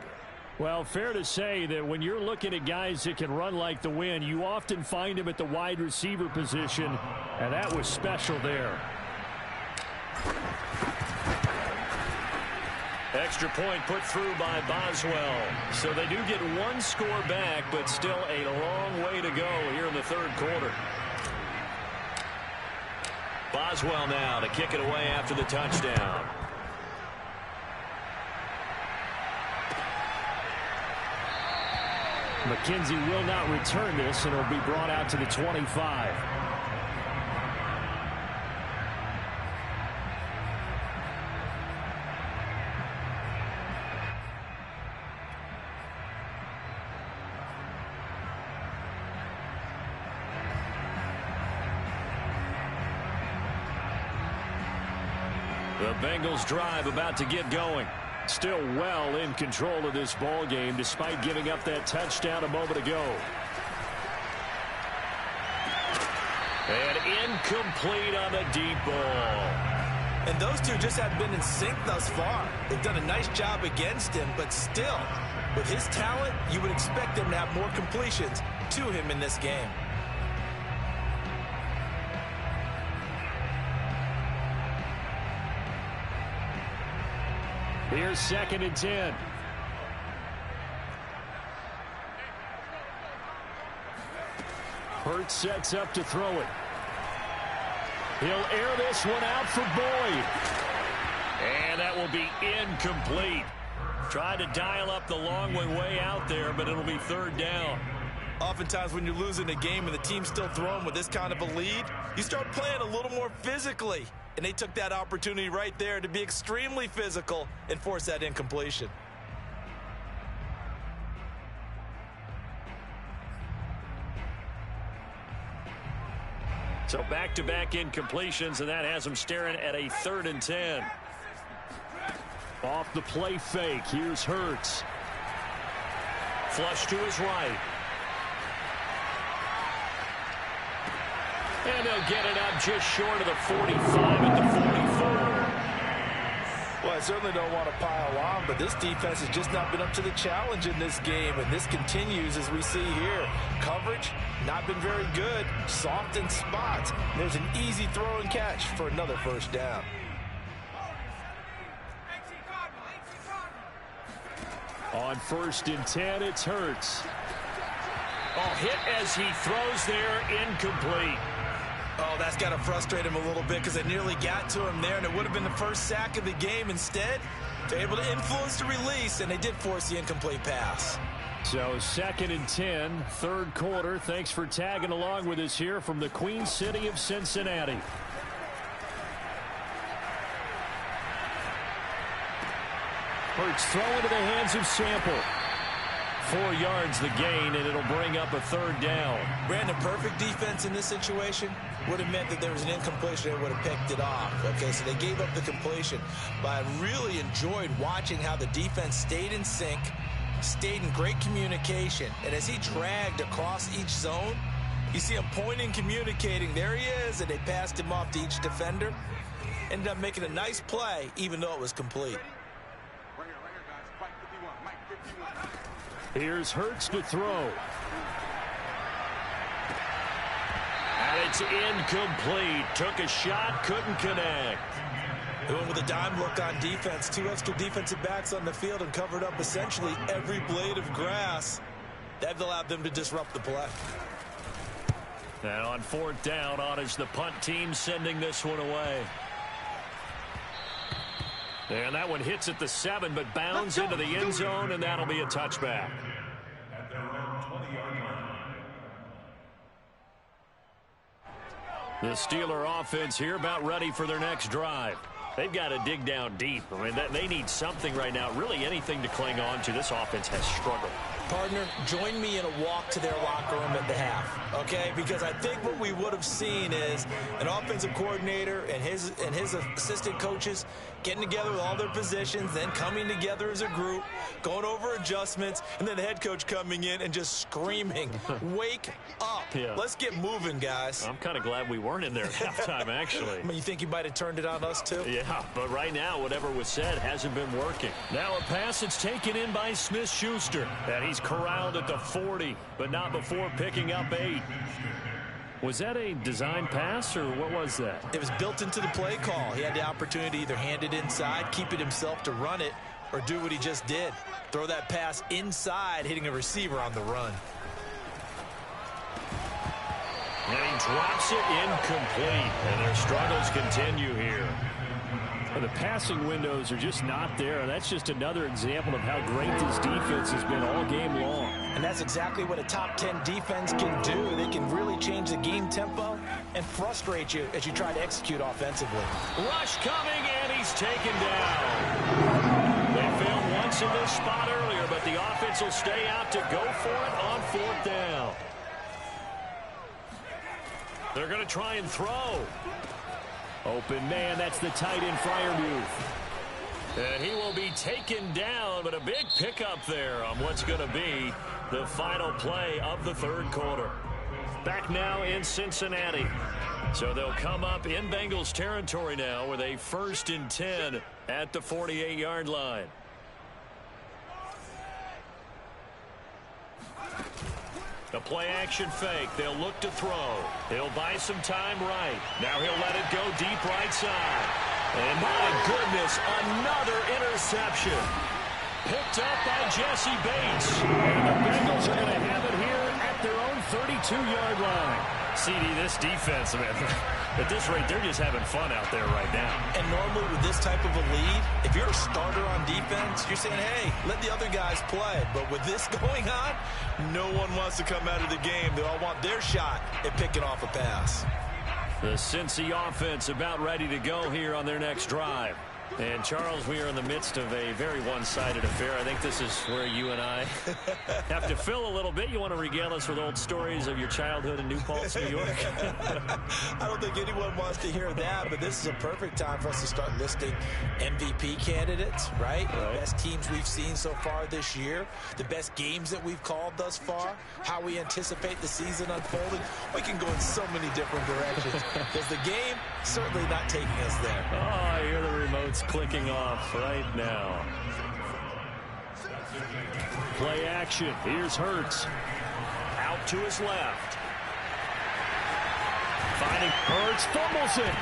Well, fair to say that when you're looking at guys that can run like the wind, you often find them at the wide receiver position, and that was special there. Extra point put through by Boswell. So they do get one score back, but still a long way to go here in the 3rd quarter. Boswell now to kick it away after the touchdown. McKenzie will not return this, and it'll be brought out to the 25. The Bengals drive about to get going. Still well in control of this ball game despite giving up that touchdown a moment ago. And incomplete on the deep ball. And those two just have been in sync thus far. They've done a nice job against him, but still, with his talent, you would expect him to have more completions to him in this game. Here's 2nd and 10. Hurts sets up to throw it. He'll air this one out for Boyd. And that will be incomplete. Tried to dial up the long way out there, but it'll be 3rd down. Oftentimes when you're losing a game and the team's still throwing with this kind of a lead, you start playing a little more physically. And they took that opportunity right there to be extremely physical and force that incompletion. So back-to-back incompletions, and that has them staring at a 3rd and 10. Off the play fake, here's Hurts. Flush to his right. And they'll get it up just short of the 45 at the 44. Well, I certainly don't want to pile on, but this defense has just not been up to the challenge in this game, and this continues as we see here. Coverage, not been very good. Soft in spots. There's an easy throw and catch for another 1st down. On 1st and 10, it's Hurts. Oh, hit as he throws there, incomplete. Oh, that's got to frustrate him a little bit because they nearly got to him there, and it would have been the 1st sack of the game. Instead, they're able to influence the release, and they did force the incomplete pass. So 2nd and 10, 3rd quarter. Thanks for tagging along with us here from the Queen City of Cincinnati. Hurts throw into the hands of Sample. 4 yards the gain, and it'll bring up a 3rd down. Brandon, perfect defense in this situation would have meant that there was an incompletion. They would have picked it off. Okay, so they gave up the completion. But I really enjoyed watching how the defense stayed in sync, stayed in great communication. And as he dragged across each zone, you see him pointing, communicating. There he is, and they passed him off to each defender. Ended up making a nice play, even though it was complete. Here's Hurts to throw. And it's incomplete. Took a shot, couldn't connect. Going with a dime look on defense. 2 extra defensive backs on the field and covered up essentially every blade of grass. That allowed them to disrupt the play. And on 4th down, on is the punt team sending this one away. And that one hits at the 7, but bounds into the end zone, and that'll be a touchback. At their own 20-yard line. The Steeler offense here about ready for their next drive. They've got to dig down deep. I mean, they need something right now, really anything to cling on to. This offense has struggled. Partner, join me in a walk to their locker room at the half, okay? Because I think what we would have seen is an offensive coordinator and his assistant coaches getting together with all their positions, then coming together as a group, going over adjustments, and then the head coach coming in and just screaming, wake up. Yeah. Let's get moving, guys. I'm kind of glad we weren't in there at halftime, actually. I mean, you think he might have turned it on us, too? Yeah, but right now, whatever was said hasn't been working. Now a pass that's taken in by Smith-Schuster. And he's corralled at the 40, but not before picking up 8. Was that a design pass, or what was that? It was built into the play call. He had the opportunity to either hand it inside, keep it himself to run it, or do what he just did. Throw that pass inside, hitting a receiver on the run. And he drops it incomplete, and their struggles continue here. And the passing windows are just not there, and that's just another example of how great this defense has been all game long. And that's exactly what a top 10 defense can do. They can really change the game tempo and frustrate you as you try to execute offensively. Rush coming, and he's taken down. They failed once in this spot earlier, but the offense will stay out to go for it on 4th down. They're going to try and throw. Open man, that's the tight end Freiermuth. And he will be taken down, but a big pickup there on what's going to be the final play of the 3rd quarter. Back now in Cincinnati. So they'll come up in Bengals territory now with a 1st and 10 at the 48-yard line. A play-action fake. They'll look to throw. He'll buy some time right. Now he'll let it go deep right side. And my goodness, another interception. Picked up by Jesse Bates. And the Bengals are going to have it here at their own 32-yard line. CD, this defense, man, at this rate, they're just having fun out there right now. And normally with this type of a lead, if you're a starter on defense, you're saying, hey, let the other guys play. But with this going on, no one wants to come out of the game. They all want their shot at picking off a pass. The Cincy offense about ready to go here on their next drive. And, Charles, we are in the midst of a very one-sided affair. I think this is where you and I have to fill a little bit. You want to regale us with old stories of your childhood in New Paltz, New York? I don't think anyone wants to hear that, but this is a perfect time for us to start listing MVP candidates, right? The best teams we've seen so far this year, the best games that we've called thus far, how we anticipate the season unfolding. We can go in so many different directions because the game certainly not taking us there. Oh, I hear the remote's clicking off right now. Play action. Here's Hurts. Out to his left. Finding Hurts, fumbles it.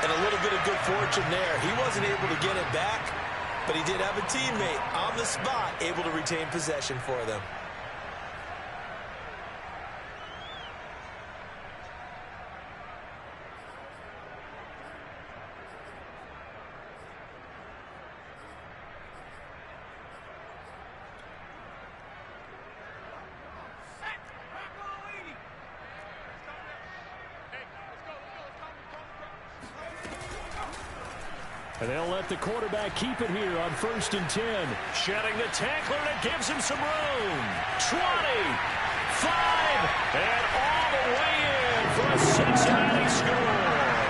And a little bit of good fortune there. He wasn't able to get it back, but he did have a teammate on the spot able to retain possession for them. And they'll let the quarterback keep it here on 1st and 10. Shedding the tackler, and it gives him some room. 20, 5, and all the way in for a Cincinnati score.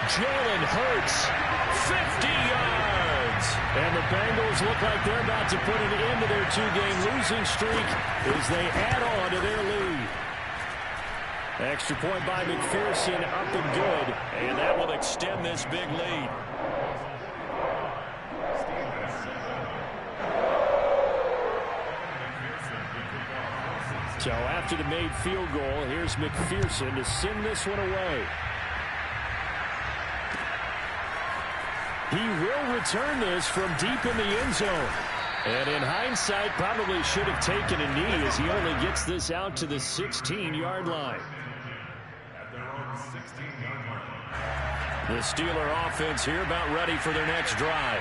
Jalen Hurts, 50 yards. And the Bengals look like they're about to put an end to their two-game losing streak as they add on to their lead. Extra point by McPherson, up and good, and that will extend this big lead. So after the made field goal, here's McPherson to send this one away. He will return this from deep in the end zone. And in hindsight, probably should have taken a knee as he only gets this out to the 16-yard line. The Steeler offense here about ready for their next drive.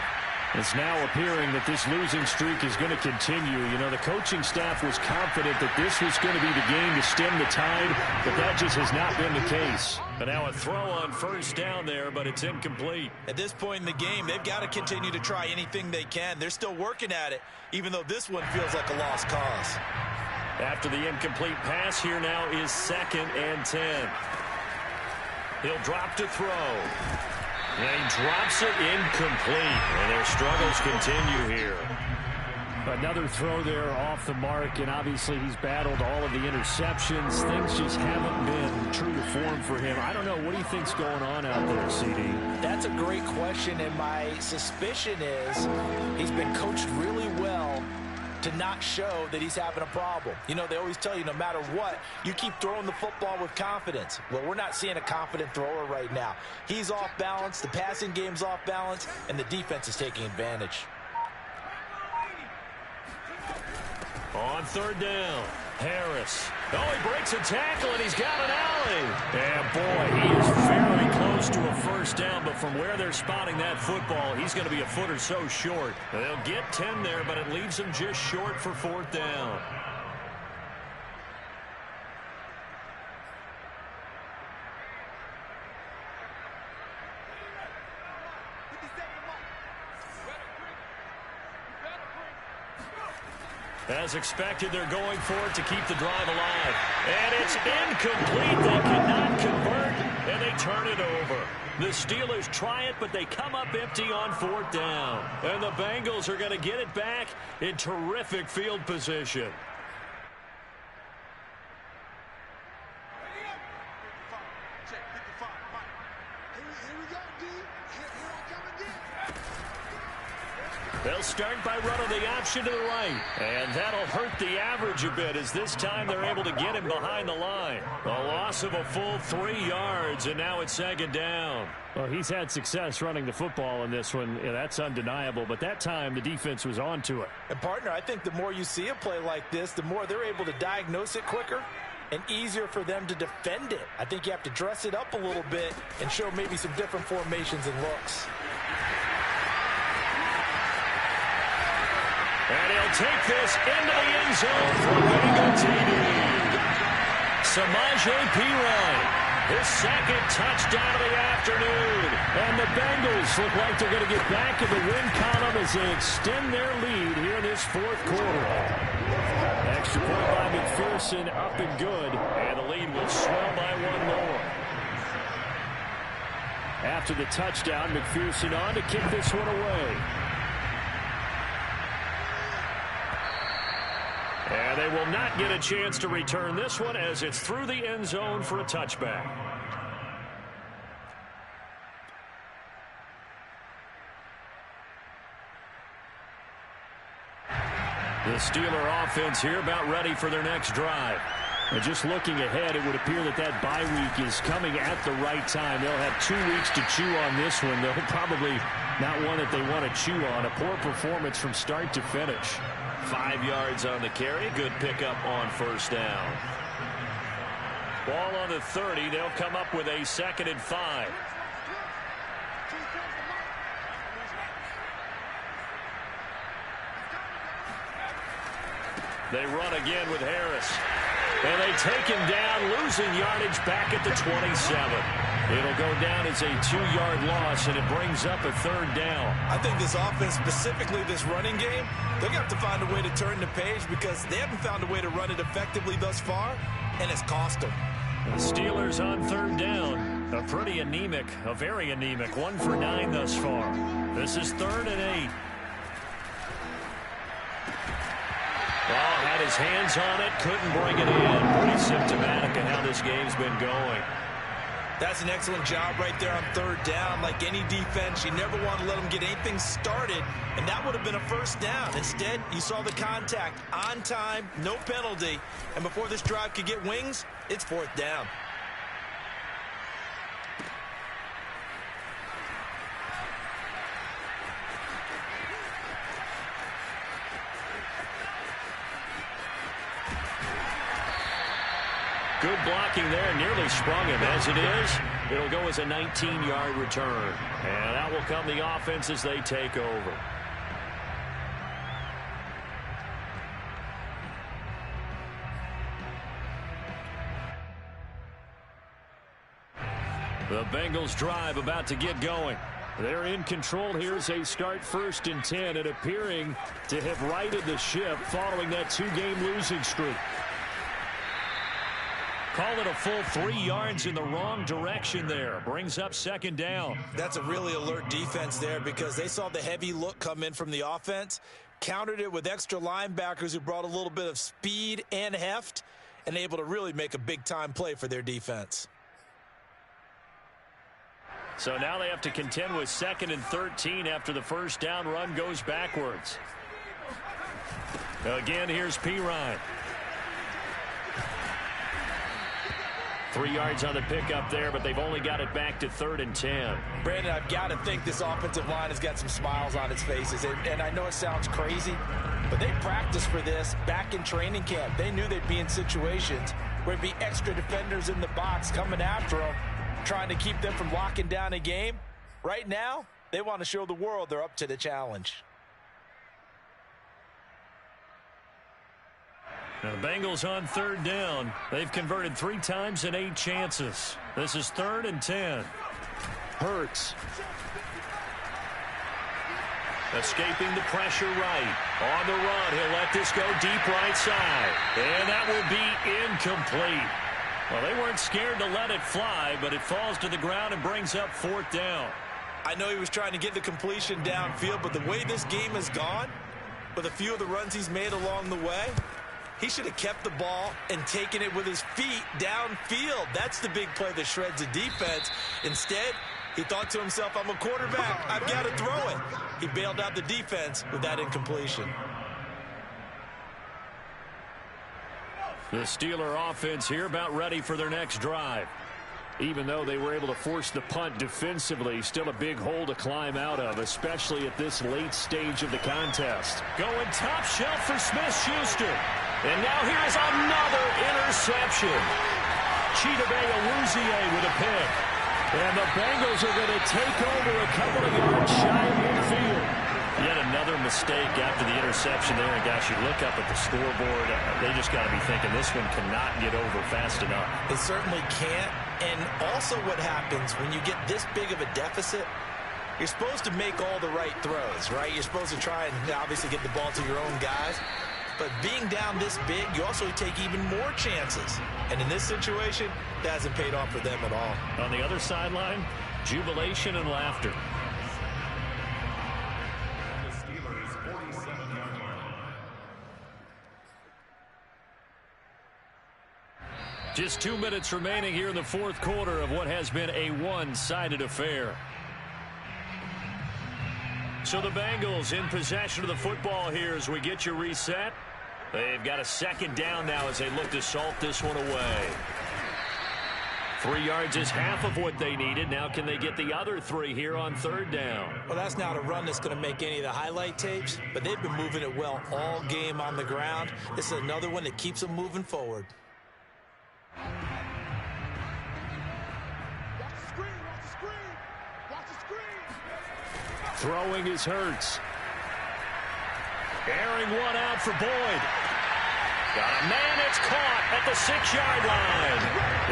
It's now appearing that this losing streak is going to continue. You know, the coaching staff was confident that this was going to be the game to stem the tide, but that just has not been the case. But now a throw on 1st down there, but it's incomplete. At this point in the game, they've got to continue to try anything they can. They're still working at it, even though this one feels like a lost cause. After the incomplete pass, here now is 2nd and 10. He'll drop to throw. And he drops it incomplete. And their struggles continue here. Another throw there off the mark, and obviously he's battled all of the interceptions. Things just haven't been true to form for him. I don't know. What do you think's going on out there, CD? That's a great question, and my suspicion is he's been coached really well to not show that he's having a problem. You know, they always tell you no matter what, you keep throwing the football with confidence. Well, we're not seeing a confident thrower right now. He's off balance, the passing game's off balance, and the defense is taking advantage. On 3rd down, Harris. Oh, he breaks a tackle, and he's got an alley. And, boy, he is very close to a 1st down, but from where they're spotting that football, he's going to be a foot or so short. They'll get 10 there, but it leaves him just short for 4th down. As expected, they're going for it to keep the drive alive. And it's incomplete. They cannot convert, and they turn it over. The Steelers try it, but they come up empty on 4th down. And the Bengals are going to get it back in terrific field position. They'll start by running the option to the right. And that'll hurt the average a bit as this time they're able to get him behind the line. A loss of a full 3 yards, and now it's second down. Well, he's had success running the football in this one. Yeah, that's undeniable. But that time, the defense was on to it. And, partner, I think the more you see a play like this, the more they're able to diagnose it quicker and easier for them to defend it. I think you have to dress it up a little bit and show maybe some different formations and looks. And he'll take this into the end zone for a Bengal TD. Samaje Perine, his second touchdown of the afternoon. And the Bengals look like they're going to get back in the win column as they extend their lead here in this fourth quarter. Extra point by McPherson, up and good. And the lead will swell by one more. After the touchdown, McPherson on to kick this one away. And they will not get a chance to return this one as it's through the end zone for a touchback. The Steeler offense here about ready for their next drive. And just looking ahead, it would appear that that bye week is coming at the right time. They'll have 2 weeks to chew on this one. They'll probably not one that they want to chew on. A poor performance from start to finish. 5 yards on the carry. Good pickup on first down. Ball on the 30. They'll come up with a 2nd and 5. They run again with Harris. And they take him down, losing yardage back at the 27. It'll go down as a 2-yard loss, and it brings up a 3rd down. I think this offense, specifically this running game, they're going to have to find a way to turn the page because they haven't found a way to run it effectively thus far, and it's cost them. The Steelers on 3rd down. A pretty anemic, a very anemic. 1 for 9 thus far. This is 3rd and 8. Ball had his hands on it, couldn't bring it in. Pretty symptomatic of how this game's been going. That's an excellent job right there on 3rd down. Like any defense, you never want to let them get anything started, and that would have been a 1st down. Instead, you saw the contact on time, no penalty, and before this drive could get wings, it's 4th down. Good blocking there, nearly sprung him. As it is, it'll go as a 19-yard return. And that will come the offense as they take over. The Bengals drive about to get going. They're in control here as they start 1st and 10 and appearing to have righted the ship following that 2-game losing streak. Call it a full 3 yards in the wrong direction there. Brings up 2nd down. That's a really alert defense there because they saw the heavy look come in from the offense, countered it with extra linebackers who brought a little bit of speed and heft, and able to really make a big-time play for their defense. So now they have to contend with 2nd and 13 after the 1st down run goes backwards. Again, here's Perine. 3 yards on the pickup there, but they've only got it back to 3rd and 10. Brandon, I've got to think this offensive line has got some smiles on its faces. And I know it sounds crazy, but they practiced for this back in training camp. They knew they'd be in situations where there'd be extra defenders in the box coming after them, trying to keep them from locking down a game. Right now, they want to show the world they're up to the challenge. Now the Bengals on 3rd down. They've converted 3 times in 8 chances. This is 3rd and 10. Hurts. Escaping the pressure right. On the run, he'll let this go deep right side. And that will be incomplete. Well, they weren't scared to let it fly, but it falls to the ground and brings up 4th down. I know he was trying to get the completion downfield, but the way this game has gone, with a few of the runs he's made along the way, he should have kept the ball and taken it with his feet downfield. That's the big play that shreds the defense. Instead, He thought to himself, I'm a quarterback. I've got to throw it. He bailed out the defense with that incompletion. The Steeler offense here about ready for their next drive. Even though they were able to force the punt defensively, still a big hole to climb out of, especially at this late stage of the contest. Going top shelf for Smith-Schuster. And now here's another interception. Chidobe Awuzie with a pick. And the Bengals are going to take over a couple of yards shy of midfield. Yet another mistake after the interception there. And, gosh, you look up at the scoreboard, they just got to be thinking this one cannot get over fast enough. It certainly can't. And also what happens when you get this big of a deficit, you're supposed to make all the right throws, right? You're supposed to try and obviously get the ball to your own guys. But being down this big, you also take even more chances. And in this situation, that hasn't paid off for them at all. On the other sideline, jubilation and laughter. Just 2 minutes remaining here in the fourth quarter of what has been a one-sided affair. So the Bengals in possession of the football here as we get you reset. They've got a second down now as they look to salt this one away. 3 yards is half of what they needed. Now can they get the other 3 here on third down? Well, that's not a run that's going to make any of the highlight tapes, but they've been moving it well all game on the ground. This is another one that keeps them moving forward. Throwing is Hurts. Airing one out for Boyd. Got a man, it's caught at the 6-yard line.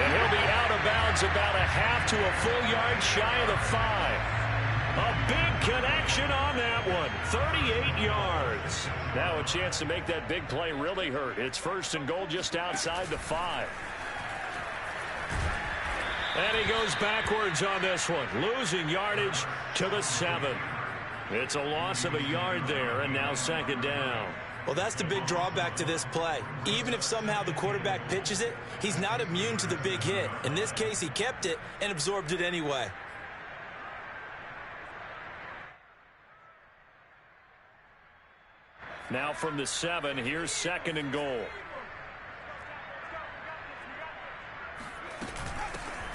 And he'll be out of bounds about a half to a full yard shy of the 5. A big connection on that one. 38 yards. Now a chance to make that big play really hurt. It's first and goal just outside the 5. And he goes backwards on this one, losing yardage to the 7. It's a loss of a yard there, and now second down. Well, that's the big drawback to this play. Even if somehow the quarterback pitches it, he's not immune to the big hit. In this case, he kept it and absorbed it anyway. Now from the 7, here's second and goal.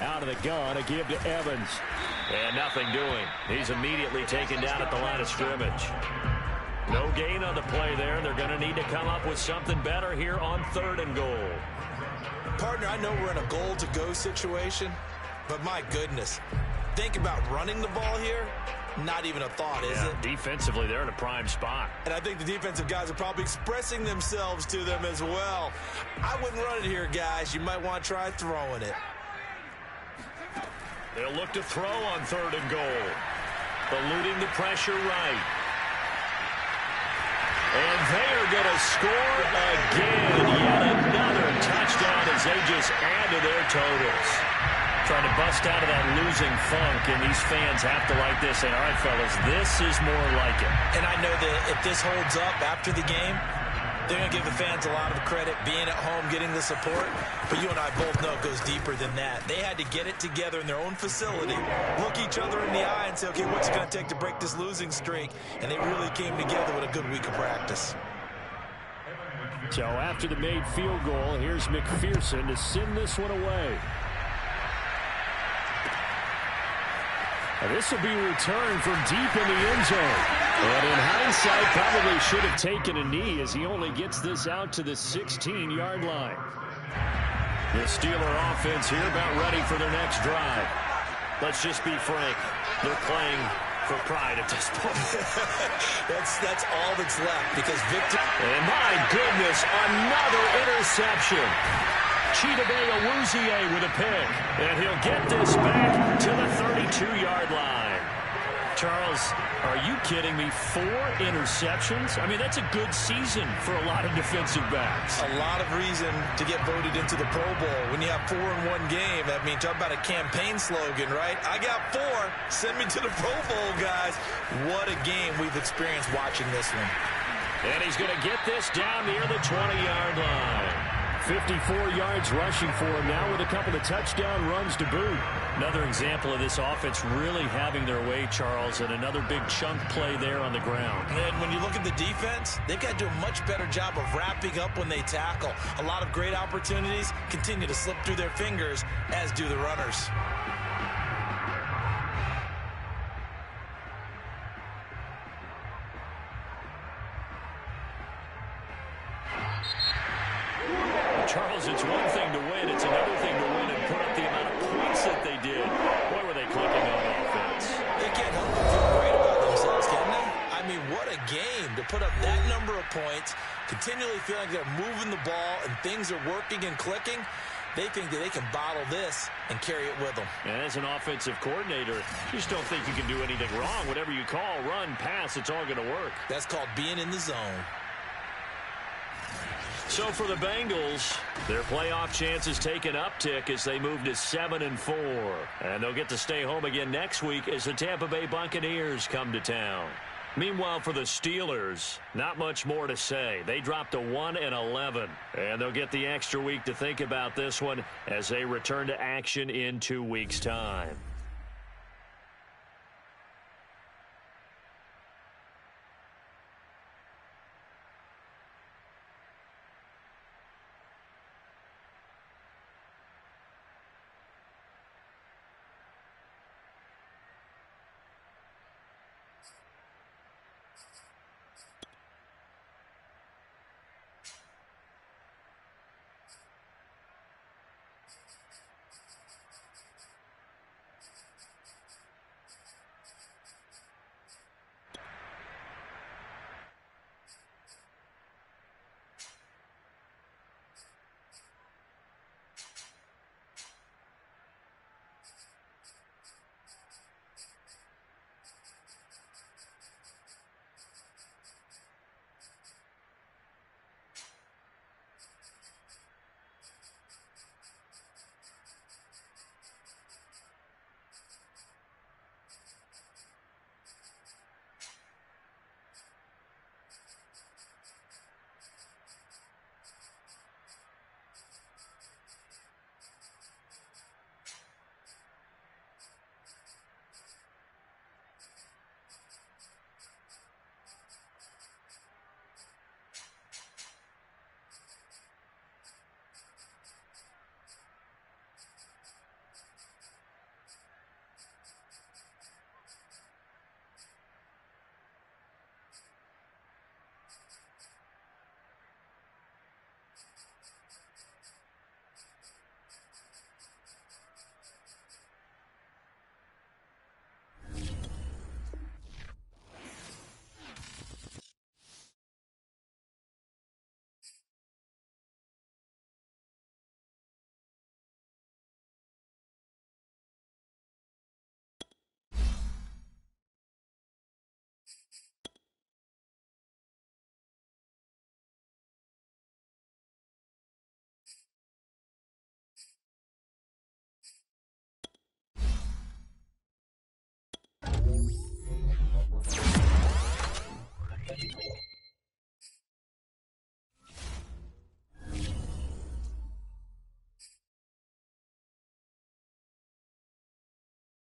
Out of the gun, a give to Evans. And nothing doing. He's immediately taken down at the line of scrimmage. No gain on the play there. They're going to need to come up with something better here on third and goal. Partner, I know we're in a goal-to-go situation, but my goodness, think about running the ball here. Not even a thought, is it? Defensively, they're in a prime spot. And I think the defensive guys are probably expressing themselves to them as well. I wouldn't run it here, guys. You might want to try throwing it. They'll look to throw on third and goal. Eluding the pressure right. And they are going to score again. Yet another touchdown as they just add to their totals. Trying to bust out of that losing funk, and these fans have to like this. Say, all right, fellas, this is more like it. And I know that if this holds up after the game, they're going to give the fans a lot of credit, being at home, getting the support. But you and I both know it goes deeper than that. They had to get it together in their own facility, look each other in the eye and say, okay, what's it going to take to break this losing streak? And they really came together with a good week of practice. So after the made field goal, here's McPherson to send this one away. This will be returned from deep in the end zone. And in hindsight, probably should have taken a knee as he only gets this out to the 16-yard line. The Steeler offense here about ready for their next drive. Let's just be frank. They're playing for pride at this point. that's all that's left because victory. And my goodness, another interception. Chidobe Awuzie with a pick. And he'll get this back to the 32-yard line. Charles, are you kidding me? 4 interceptions? I mean, that's a good season for a lot of defensive backs. A lot of reason to get voted into the Pro Bowl. When you have 4 in one game, I mean, talk about a campaign slogan, right? I got 4. Send me to the Pro Bowl, guys. What a game we've experienced watching this one. And he's going to get this down near the 20-yard line. 54 yards rushing for him now with a couple of touchdown runs to boot. Another example of this offense really having their way, Charles, and another big chunk play there on the ground. And when you look at the defense, they've got to do a much better job of wrapping up when they tackle. A lot of great opportunities continue to slip through their fingers, as do the runners. Charles, it's one thing to win. It's another thing to win and put up the amount of points that they did. Boy, were they clicking on offense. They can't help but feel great about themselves, can they? I mean, what a game to put up that number of points, continually feeling like they're moving the ball and things are working and clicking. They think that they can bottle this and carry it with them. And as an offensive coordinator, you just don't think you can do anything wrong. Whatever you call, run, pass, it's all going to work. That's called being in the zone. So for the Bengals, their playoff chances take an uptick as they move to 7-4. And they'll get to stay home again next week as the Tampa Bay Buccaneers come to town. Meanwhile, for the Steelers, not much more to say. They dropped to 1-11, and they'll get the extra week to think about this one as they return to action in 2 weeks' time.